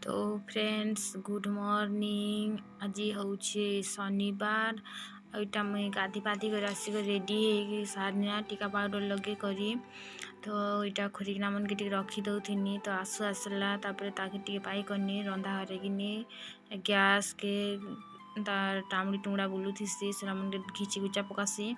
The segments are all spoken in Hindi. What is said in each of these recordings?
तो फ्रेंड्स गुड मॉर्निंग। आज हूँ शनिवार। आईटा मुई गाधी पाधी कर आसिक रेडी हो सारना टीका पाउडर लगे करी तो यहाँ खोरिकिना मन के रखी दौनी तो आसु आसला ताके पाई करनी रंधा हरेकिनी गैस के टामुड़ी टुंगड़ा बुलूथी से मन के घिची घुचा पकासी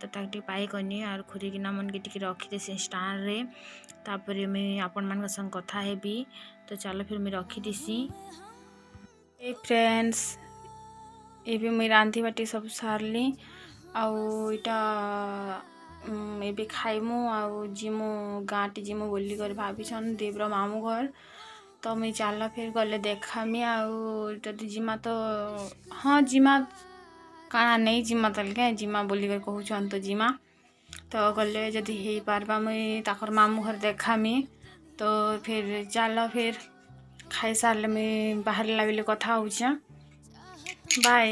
तो ताके पाई करनी और खोरिकिना मन के रखीदेसी स्टार रे तापर मुझे आपण मान संग कथा हेबी तो चलो फिर मुझे रखीदेसी। ए फ्रेंड्स ये मुझे रांधि बाटी सब सारली आईटा ये खाइमु आमु गाँ टी जिमु बोली कर भाविछन देवर मामू घर तो मुझे चल फिर गले देखामी आदि जिमा तो हाँ जिमा काना नहीं जिमा तल क्या जिमा बोली कर कहून तो जिमा तो गले जदि हो पार्बा मुई ताकर मामू घर देखामी तो फिर चल फिर खाई सारे मुई बाहर लगे कथा हो बाय।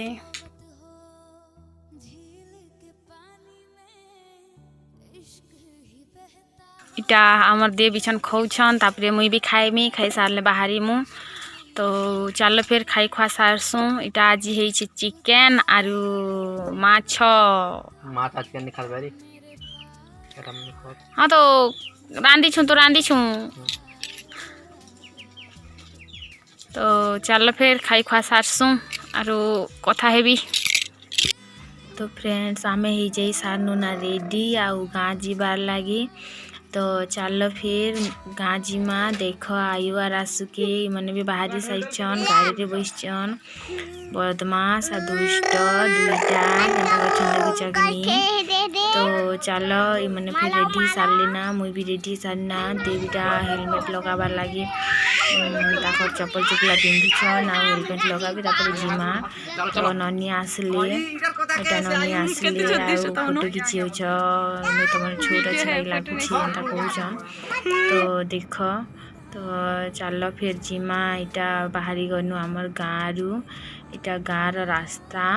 इटा आमर दे बिछन खौछन तापरे मुई भी खाइमी खाई सारे बाहरी मु तो चलो फिर खाई खुआ सारसु। इटा आज है चिकेन आरु माछ हाँ तो रांधी छू तो चलो फिर खाई खुआ सारसु आरु कथा हेबी। तो फ्रेंड्स आमे ही जाई सारनु ना रेडी आउ गाँ जीबार लगी तो चलो फिर गाँ जीमा देख आयुआर आसुके मैंने भी बाहरी साइचन गाड़ी रे बसचन बदमाश आ दुष्ट दुईटा चगनी तो चलो ये मैंने फिर रेडी सारलीना मुई भी रेडी सारना देवीटा हेलमेट लगाबार लगी ताकर चप्पल चुकला पिंधिछन आ हेलमेट लगाबी तापर जिमा तो ननी आसले एटा ननी आसले फोटो खिची होछ मैं तुम छोट अच्छे लगुच एंता कहून तो देख तो चलो फिर जिमा इटा बाहरी गनु आमर गाँ रु इटा गाँ रो रास्ता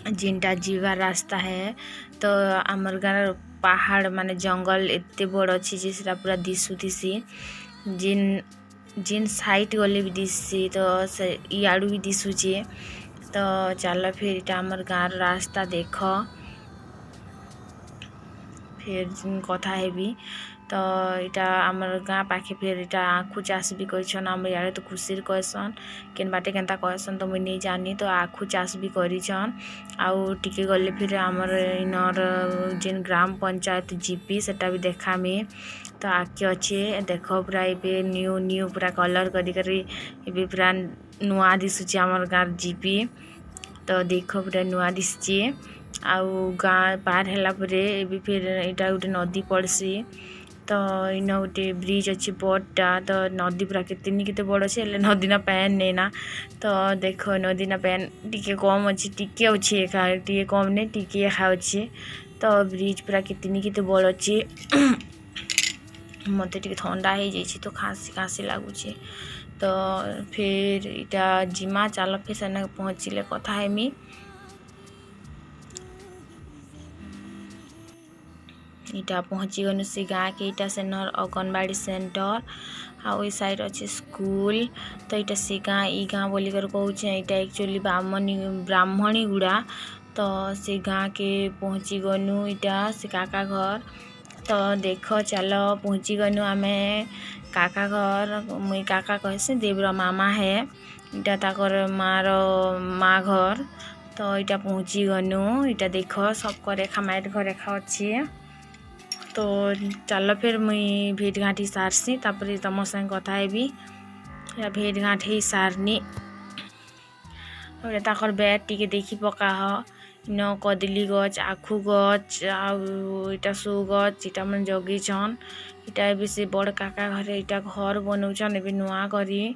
जिनटा जीवा रास्ता है तो आमर गाँ पहाड़ माने जंगल एते बड़ अच्छी जे पूरा दिशुथी जिन जिन साइट गले भी दिशे तो इयाड़ू भी दिशुचे तो चलो फिर इटा आमर गाँ रास्ता देख फिर कथा हेबी तो इटा आमर गाँ पाखे फिर इटा आखु चाष भी करछन आम यारे तो खुशी कहसन केन बाटे केनता कहसन तो मुझे नहीं जानी तो आखु चाष भी करिछन आउ टिके गले फिर आमर इनर जिन ग्राम पंचायत जीपी सेटा भी देखामी तो आके अच्छे देख पूरा ये न्यू न्यू पूरा कलर करी पूरा नुआ दिशुचे आमर गाँ जीपी तो देख पूरा नुआ दिशुचे आउ गाँ पार है फिर इटा गोटे नदी पड़सी तो इन गोटे ब्रिज अच्छी बड़ा तो नदी पूरा केते बड़ अच्छे नदी ना पैन नहीं ना तो देख नदी ना पैन टिके कम अच्छी टिके अच्छे टिके कम नहीं टिके एका अच्छे तो ब्रिज पूरा केते बड़ अच्छे मत टे ठंडा हो जाइए तो खाँसी खाँसी लगुच तो फिर इटा जिमा चलो फिर सेना पहुँचले कथा हेमी। इटा पहुँची गनु से गाँ के इटा सेनर अंगनवाड़ी सेंटर आउ ई साइड अच्छे स्कूल तो इटा से गाँ ई गाँ बोली कर कहूँ इटा एक्चुअली ब्राह्मणी गुड़ा तो से गाँ के पहुँची गनु इटा से काका घर तो देख चलो पहुँची गनु आमे काका घर मुई काका कहसे देवर मामा है इटा ताकर माँ घर तो इटा पहुँची गनु इटा देख सबको रेखा माइट घर रेखा अच्छी तो चलो फिर मुई भेट घाटी सारसी तापर तुम संग कथा हेबी भेट घाट ही सारनी ताकर बैट टिके देखी पका इन कदली गच आखु गच आटा सो गच इटा मन जगीछन इटा भी से बड़ काका घरे इटा घर बनाऊन ए नुआ करी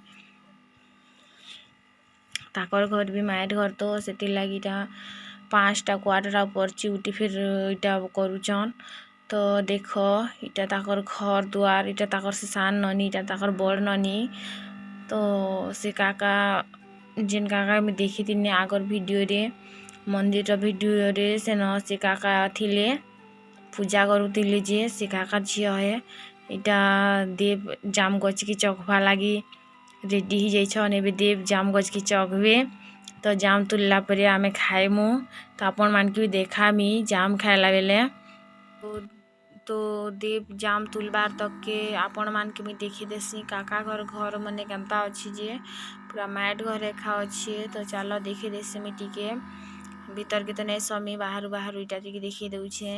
ताकर घर भी माइट घर तो से लगी इटा 5टा क्वार्टर पड़ची उठी फिर इटा करुचन तो देख इटा ताकर घर द्वार इटा ताकर से सान ननी इटा ताकर बड़ ननी तो से काका जिन काका में देखी थी आगर वीडियो रे मंदिर वीडियो रे से न से काका थिले पूजा करुले जे से काका झील है इटा देव जाम गच की चखवा लगी रेडी ही जाइछन एबे देव जाम गज की चगबे तो जाम तुलला परे आमे खाइमु तो आपण मान के भी देखामी जाम खाइला बेले तो देव जाम तुलबार तक के आपण मान के भी देखी देसी काका घर मने केनता अछि जे पूरा मैट घर रेखा अछि तो चलो देखी देसी मी टिके भीतर के तो नहीं समी बाहर इटा टिके देखी देउछे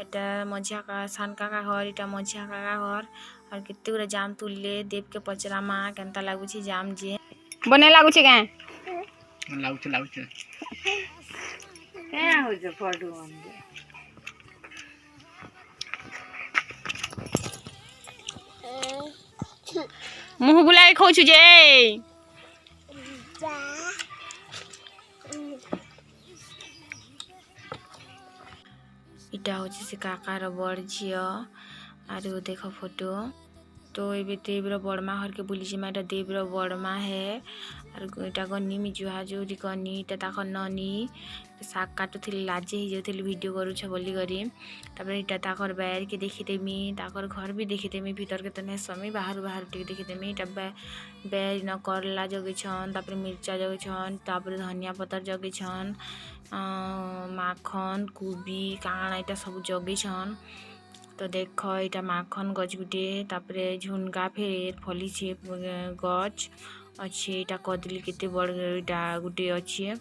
एटा मझिया का सान काका घर इटा मझिया काका घर और कित्ते गुरा जाम तुलले देव के पचरा मा केनता लागुछि जाम जे बने लागुछि के लागुछि के हो जे फोटो मुह बुलाई खाऊछु जे इटा होछि से काकार बड़ झियो आरो देखो फोटो तो ये देवर बड़मा हर के बुली जिमा एटा देवर बड़मा है और इटा गनी मी जुहा जुरी गनी इटा ताको ननी साग काटुथिल लाजे ही जोथिल वीडियो करूछ बोली करी तापर इटा ताकर बैर के देखि देमी ताकर घर भी देखि देमी भीतर के तने समय बाहर टिके देखि देमी इटा बैर न करला जगे छन तापर मिर्चा जगे छन तापर धनिया पत्तर जगे छन माखन कोबी काना इटा सब जगे छन तो देख इटा माखन गज गुटे तापरे झुनगा फेर फली छे गज अच्छे इटा कदली केते बड़ इटा गुटे अच्छे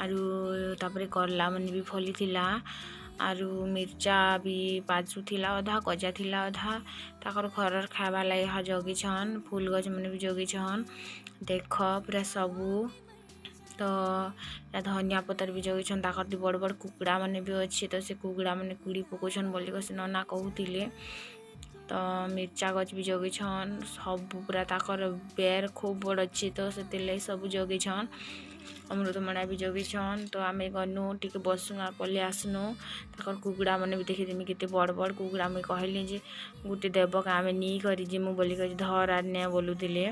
आरु तापरे करला मन भी फली थिला आरु मिर्चा भी पाजु थिला अधा गजा थिला अधा ताकर घरर खाबा लाई हा जगी छन फूल गज मन भी जगी छन देख पूरा सबू तो धनिया पत्तर भी जगी छन ताकर बड़ बड़ कुकड़ा माने भी अच्छे तो से कुकड़ा माने कुड़ी पकोछन बोली को से नना कहूतिले तो मिर्चा गज भी जगी छन सब पूरा ताकर बेर खूब बड़ अच्छे तो से तेले सब जगी छन अमृतमणा भी जगी छन तो आमे गनु टिके बसनु आ पले आसनु ताकर कुकड़ा माने भी देखि देमी केते बड़ बड़ कुकड़ा मैं कहली जे गुटे देव का आमे नी करी जे मु बोली करी धर आ ने बोलुतिले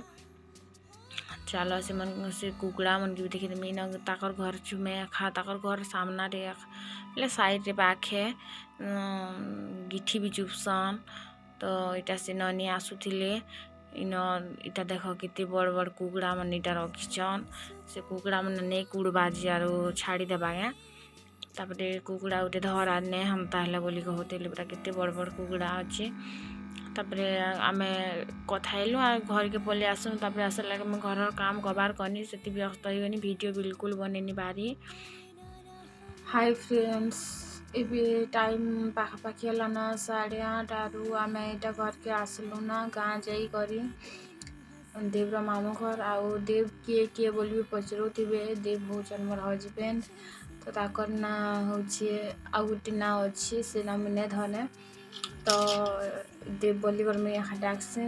चलो से मन से कुकड़ा मन के देखि देमी न ताकर घर चुमे खा ताकर घर सामना रे ले साइड रे पाखे गिठी भी चुपसन तो इटा से ननी आसुथिले इन इटा देखो कितने बड़ बड़ कुकड़ा मन इटा रखिछन से कुकड़ा मन नहीं कुड़ बाजी आरो छाड़ी देबा गे तापरे कुकड़ा उठे धर आने हम ताहले बोली कहते पूरा कितने बड़ बड़ कुकड़ा अच्छे तापरे आमे कथाइलु आ घर के पले आसनु तापरे आसला के घर काम कबार करनी से व्यस्त हो गनी वीडियो बिल्कुल बनेनी बारी हाय फ्रेंड्स एबे टाइम पाखापाखी है ना 8:30 आरु आमे एटा घर के आसलु ना गाँ जाई करी देवर मामू घर आउ देव किए बोली पचरू थे देव होचन मोर हजबैंड तो ताकर ना होचे आउ गोटे ना अच्छे से ना मुझे धने तो देव बोली कर मैं यहाँ डाकसे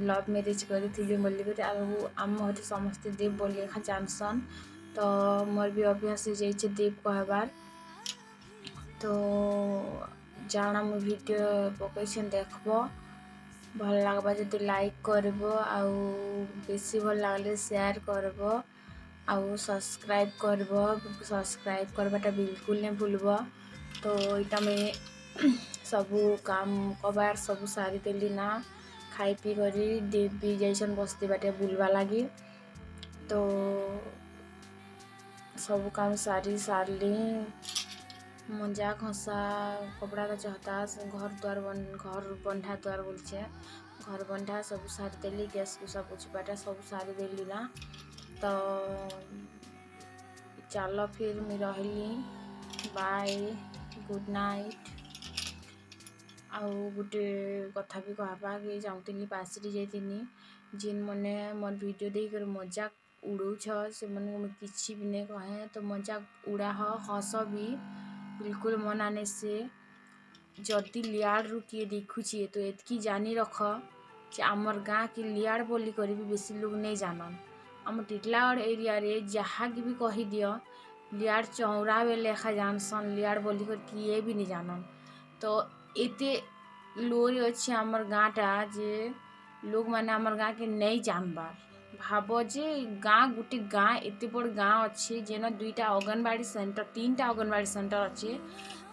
लव मैरिज करी थी बोली कर आम हटे समस्ते देव बोली यहाँ जानसन तो मोर भी अभ्यास हो जाइए देव कहबार तो जाना मु वीडियो पकईन देखब भल लगवा जदि लाइक करब आउ बेसी भल लगले शेयर करब आउ सब्सक्राइब करवाटा बिल्कुल नहीं भूलब तो इटा मैं सबू काम कबार सबू सारी देली ना खाई पी करी देव भी जैसन बस्ती बाटे बुलवा लगी तो सबू काम सारली मंजा घसा कपड़ा का चहता घर बंधा द्वार बोलचे घर बंधा सब सारी देली गैस कुसा पोछपाटा सब सारी देली ना तो चलो फिर मैं रही बाय गुड नाइट आउ गोटे कथा भी कहबा कि चाहूली पासरी जाइनी जिन मैंने मोर वीडियो देकर मजाक उड़ौछ से मन किसी भी नहीं कहे तो मजाक उड़ा हस भी बिल्कुल मन आने से जदि लियाड़ रु किए देखुची तो एतकी जानी रख कि आमर गाँ के लियाड़ बोली कर भी बेसी लोग नहीं जानन आम टिटलागढ़ एरिया रे जहाँ की भी कही दियो लियाड़ चौरा बेले एखा जानसन लियाड़ बोली कर किए भी नहीं जानन तो एते लोरी अच्छे आमर गाँटा जे लोग माने आमर गाँ के नहीं जानबार भाव जे गाँ गोटे गाँ एत बड़ गाँ अच्छे जेन दुईटा अंगनवाड़ी सेंटर 3टा अंगनवाड़ी सेंटर अच्छे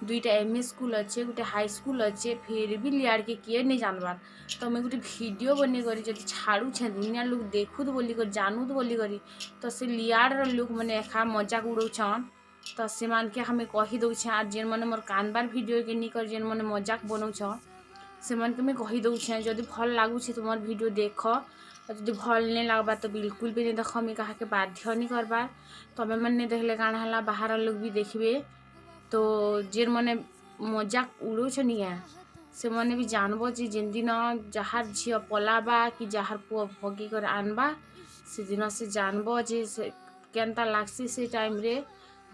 2टा एमए स्कूल अच्छे गोटे हाई स्कूल अच्छे फिर भी लियाड़ के किए नहीं जानवार तो मैं गोटे वीडियो बने करी जब छाड़ू छे दुनिया लोग देखुद बोली कर जानूद बोली करी तो से लियाड़ लोग मैंने एखा मजाक उड़ौछन तो से मान के हमें कही दौछे आर जेन मैंने मोर कानबार वीडियो के नहीं कर जेन मैंने मजाक बनौछन से मन के मैं कही दौछे जदि भल लागुछे तुम वीडियो देख जब भल नहीं लगवा तो बिल्कुल भी नहीं देख मुझे कहा के बाध्य नहीं करबार तबे मन नहीं देखले काण है बाहर लोग भी देखिए तो जेर मैंने मजाक उड़ौछन या से मैंने भी जानब जे जेन दिन जार झील पलाबा कि जार पुआ भगी कर आनबा से दिन से जानब जे केनता लागसी से टाइम रे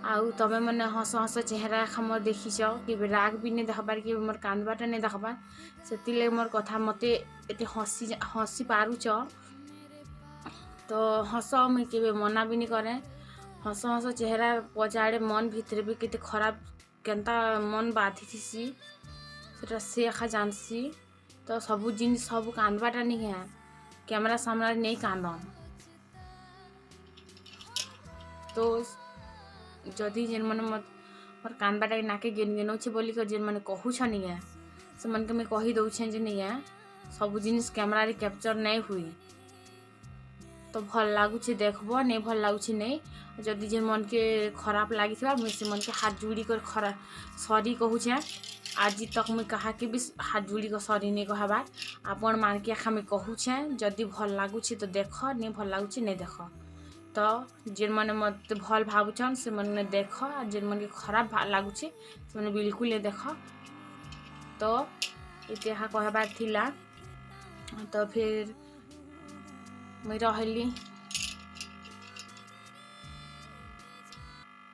आउ तबे मैंने हस हस चेहरा मोर देखीच कि राग भी नहीं देखबार कि मोर कानबाटा नहीं देखबार से मोर कथा मत एत हसी हसी पारुच तो हस मुझे के मना भी नहीं करे हस हस चेहरा पचाड़े मन भितर भी केते खराब केनता मन बाधी थी से एखा जानसी तो सबू जिन सब कानबाटा नहीं है कैमरा सामने नहीं कांदन तो जदि जेन मन मोर कानबाटा नाके गेन गेनौछे बोली कर जेन मैंने कहूछन है से मन के मैं कही दौछे जे नहीं है सब जिनिस कैमरा रे कैप्चर नहीं हुई तो भल लगुचे देखब नहीं भल लगुचे नहीं जदि जेन मन के खराब लगी मुझे से मन के हाथ जोड़ी कर खरा सॉरी कहूछे आज तक मुझे कहा के भी हाथ जोड़ी कर सॉरी नहीं कहबार आपण मान के आखा मैं कहूछे जदि भल लगुचे तो देख नहीं भल लगुचे नहीं देख तो जेन मैंने मत भल भावुछन से मैंने देख और जेन मन के खराब लगुचे से मैंने बिल्कुल नहीं देख तो इतिहा कहबार थिला तो फिर मैं रहली।